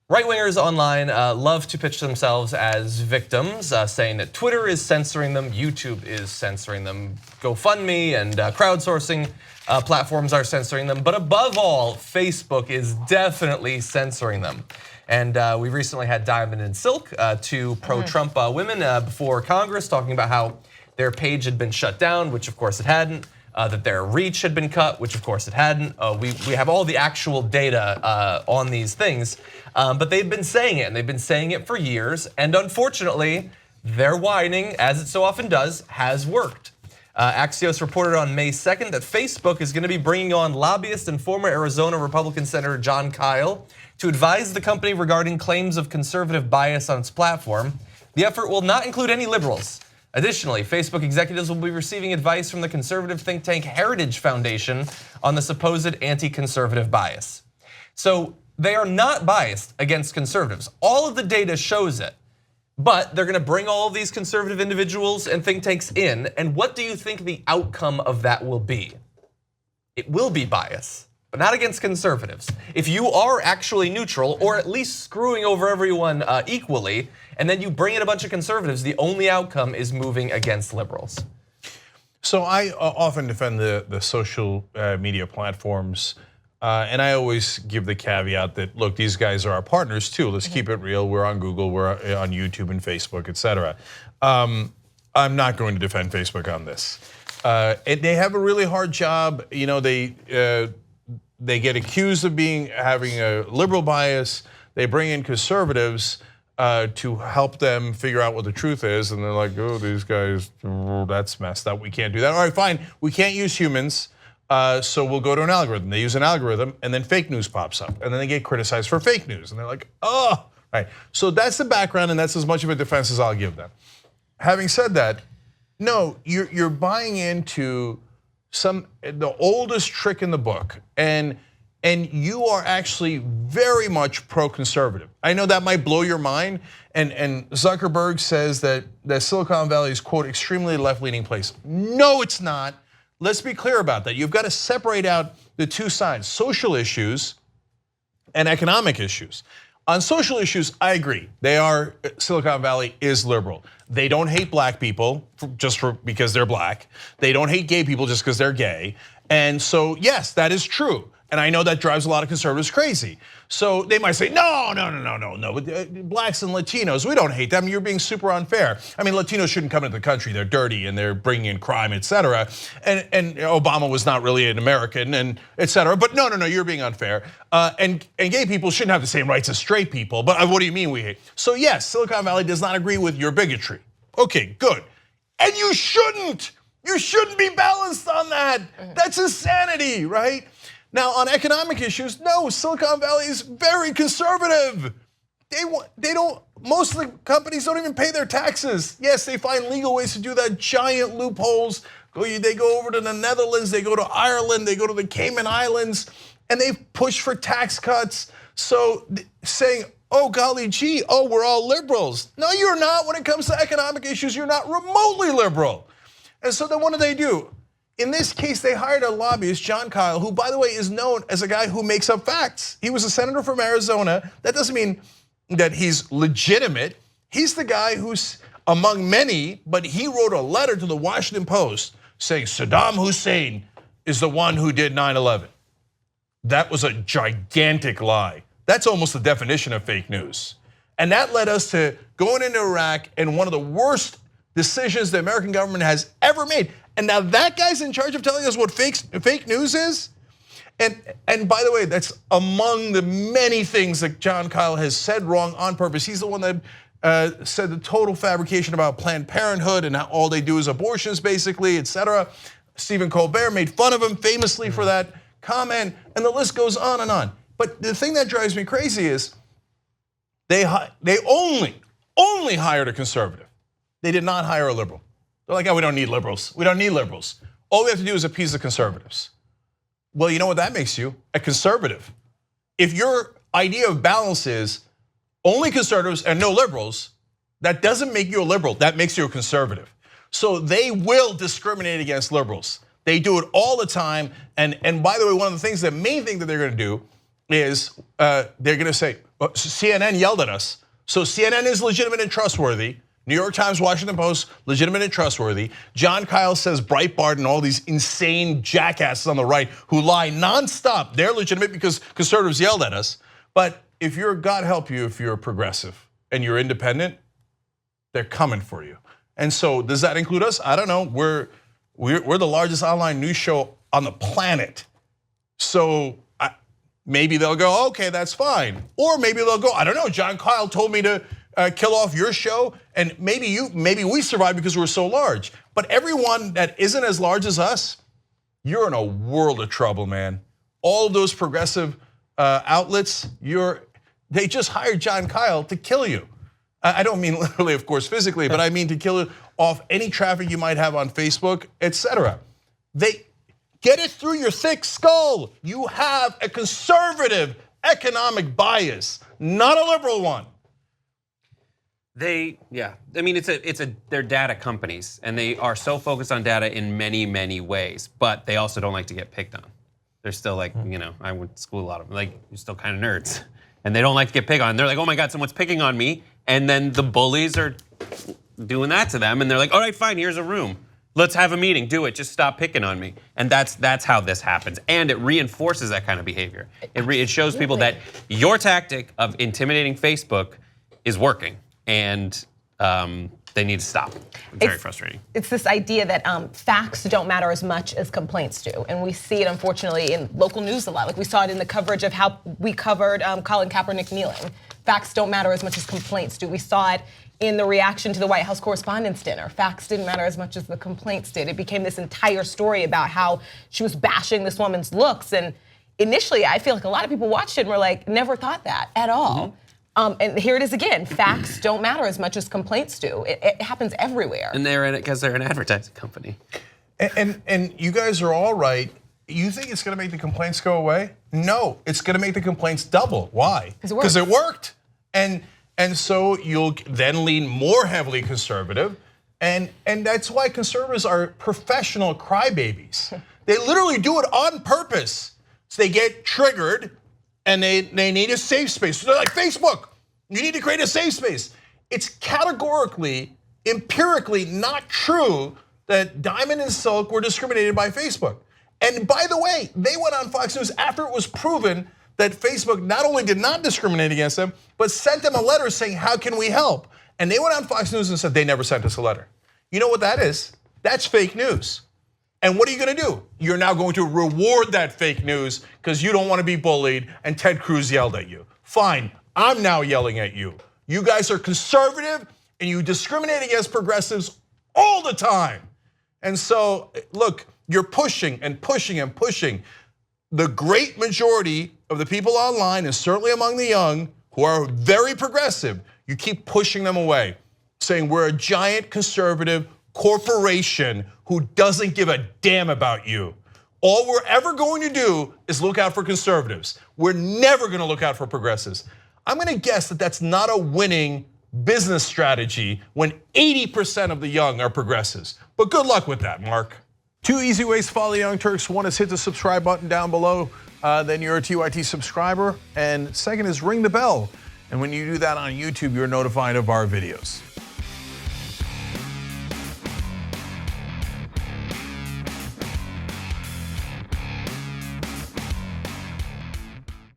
Right-wingers online love to pitch themselves as victims, saying that Twitter is censoring them, YouTube is censoring them, GoFundMe and crowdsourcing platforms are censoring them, but above all, Facebook is definitely censoring them. And we recently had Diamond and Silk, two pro-Trump women before Congress, talking about how their page had been shut down, which of course it hadn't. That their reach had been cut, which of course it hadn't. We have all the actual data on these things, but they've been saying it, and they've been saying it for years, and unfortunately, their whining, as it so often does, has worked. Axios reported on May 2nd that Facebook is gonna be bringing on lobbyist and former Arizona Republican Senator Jon Kyl to advise the company regarding claims of conservative bias on its platform. The effort will not include any liberals. Additionally, Facebook executives will be receiving advice from the conservative think tank Heritage Foundation on the supposed anti-conservative bias. So they are not biased against conservatives. All of the data shows it, but they're gonna bring all of these conservative individuals and think tanks in, and what do you think the outcome of that will be? It will be bias, but not against conservatives. If you are actually neutral, or at least screwing over everyone equally, and then you bring in a bunch of conservatives, the only outcome is moving against liberals. So I often defend the social media platforms, and I always give the caveat that, look, these guys are our partners too. Let's keep it real. We're on Google, we're on YouTube and Facebook, etc. I'm not going to defend Facebook on this. They have a really hard job. You know, they get accused of having a liberal bias. They bring in conservatives to help them figure out what the truth is, and they're like, oh, these guys, that's messed up, we can't do that. All right, fine, we can't use humans, so we'll go to an algorithm. They use an algorithm, and then fake news pops up, and then they get criticized for fake news, and they're like, oh, right. So that's the background, and that's as much of a defense as I'll give them. Having said that, no, you're buying into the oldest trick in the book, and you are actually very much pro-conservative. I know that might blow your mind, and Zuckerberg says that Silicon Valley is, quote, extremely left-leaning place. No, it's not. Let's be clear about that. You've got to separate out the two sides, social issues and economic issues. On social issues, I agree. Silicon Valley is liberal. They don't hate black people because they're black. They don't hate gay people just because they're gay. And so, yes, that is true. And I know that drives a lot of conservatives crazy. So they might say, no. Blacks and Latinos, we don't hate them. You're being super unfair. I mean, Latinos shouldn't come into the country. They're dirty and they're bringing in crime, etc. And Obama was not really an American, and etc. But no, you're being unfair. And gay people shouldn't have the same rights as straight people. But what do you mean we hate? So yes, Silicon Valley does not agree with your bigotry. Okay, good. And you shouldn't. You shouldn't be balanced on that. That's insanity, right? Now, on economic issues, no, Silicon Valley is very conservative. Most of the companies don't even pay their taxes. Yes, they find legal ways to do that, giant loopholes. They go over to the Netherlands, they go to Ireland, they go to the Cayman Islands, and they push for tax cuts. So saying, oh golly gee, we're all liberals. No, you're not. When it comes to economic issues, you're not remotely liberal. And so then what do they do? In this case, they hired a lobbyist, Jon Kyl, who, by the way, is known as a guy who makes up facts. He was a senator from Arizona. That doesn't mean that he's legitimate. He's the guy who's among many, but he wrote a letter to the Washington Post saying Saddam Hussein is the one who did 9/11. That was a gigantic lie. That's almost the definition of fake news. And that led us to going into Iraq and one of the worst decisions the American government has ever made. And now that guy's in charge of telling us what fake news is? And by the way, that's among the many things that Jon Kyl has said wrong on purpose. He's the one that said the total fabrication about Planned Parenthood and how all they do is abortions basically, etc. Stephen Colbert made fun of him famously for that comment, and the list goes on and on. But the thing that drives me crazy is they only hired a conservative. They did not hire a liberal. They're like, we don't need liberals. We don't need liberals. All we have to do is appease the conservatives. Well, you know what that makes you? A conservative. If your idea of balance is only conservatives and no liberals, that doesn't make you a liberal, that makes you a conservative. So they will discriminate against liberals. They do it all the time, and by the way, one of the things, the main thing that they're gonna do is they're going to say, CNN yelled at us. So CNN is legitimate and trustworthy. New York Times, Washington Post, legitimate and trustworthy. John Kyle says Breitbart and all these insane jackasses on the right who lie nonstop, they're legitimate because conservatives yelled at us. But if you're, God help you, if you're a progressive and you're independent, they're coming for you. And so does that include us? I don't know. We're the largest online news show on the planet. So maybe they'll go, okay, that's fine. Or maybe they'll go, I don't know, John Kyle told me to kill off your show, and maybe we survive because we're so large. But everyone that isn't as large as us, you're in a world of trouble, man. All of those progressive outlets, they just hired John Kyle to kill you. I don't mean literally, of course, physically, but I mean to kill off any traffic you might have on Facebook, etc. They get it through your thick skull. You have a conservative economic bias, not a liberal one. I mean, they're data companies, and they are so focused on data in many, many ways. But they also don't like to get picked on. They're still like, I went to school a lot of them. Like, you're still kind of nerds, and they don't like to get picked on. They're like, oh my God, someone's picking on me, and then the bullies are doing that to them, and they're like, all right, fine, here's a room. Let's have a meeting. Do it. Just stop picking on me. And that's how this happens. And it reinforces that kind of behavior. It shows people that your tactic of intimidating Facebook is working. And they need to stop. It's very frustrating. It's this idea that facts don't matter as much as complaints do. And we see it, unfortunately, in local news a lot. Like we saw it in the coverage of how we covered Colin Kaepernick kneeling. Facts don't matter as much as complaints do. We saw it in the reaction to the White House Correspondents' Dinner. Facts didn't matter as much as the complaints did. It became this entire story about how she was bashing this woman's looks. And initially, I feel like a lot of people watched it and were like, never thought that at all. And here it is again. Facts don't matter as much as complaints do. It happens everywhere. And they're in it because they're an advertising company. And you guys are all right. You think it's going to make the complaints go away? No, it's going to make the complaints double. Why? Because it worked. And so you'll then lean more heavily conservative. And that's why conservatives are professional crybabies. They literally do it on purpose. So they get triggered. And they need a safe space. So they're like, Facebook, you need to create a safe space. It's categorically, empirically not true that Diamond and Silk were discriminated by Facebook. And by the way, they went on Fox News after it was proven that Facebook not only did not discriminate against them, but sent them a letter saying, how can we help? And they went on Fox News and said, they never sent us a letter. You know what that is? That's fake news. And what are you going to do? You're now going to reward that fake news because you don't want to be bullied and Ted Cruz yelled at you. Fine, I'm now yelling at you. You guys are conservative and you discriminate against progressives all the time. And so, look, you're pushing and pushing and pushing. The great majority of the people online, and certainly among the young, who are very progressive, you keep pushing them away, saying we're a giant conservative corporation who doesn't give a damn about you. All we're ever going to do is look out for conservatives. We're never going to look out for progressives. I'm going to guess that that's not a winning business strategy when 80% of the young are progressives. But good luck with that, Mark. 2 easy ways to follow the Young Turks. One is hit the subscribe button down below, then you're a TYT subscriber. And second is ring the bell. And when you do that on YouTube, you're notified of our videos.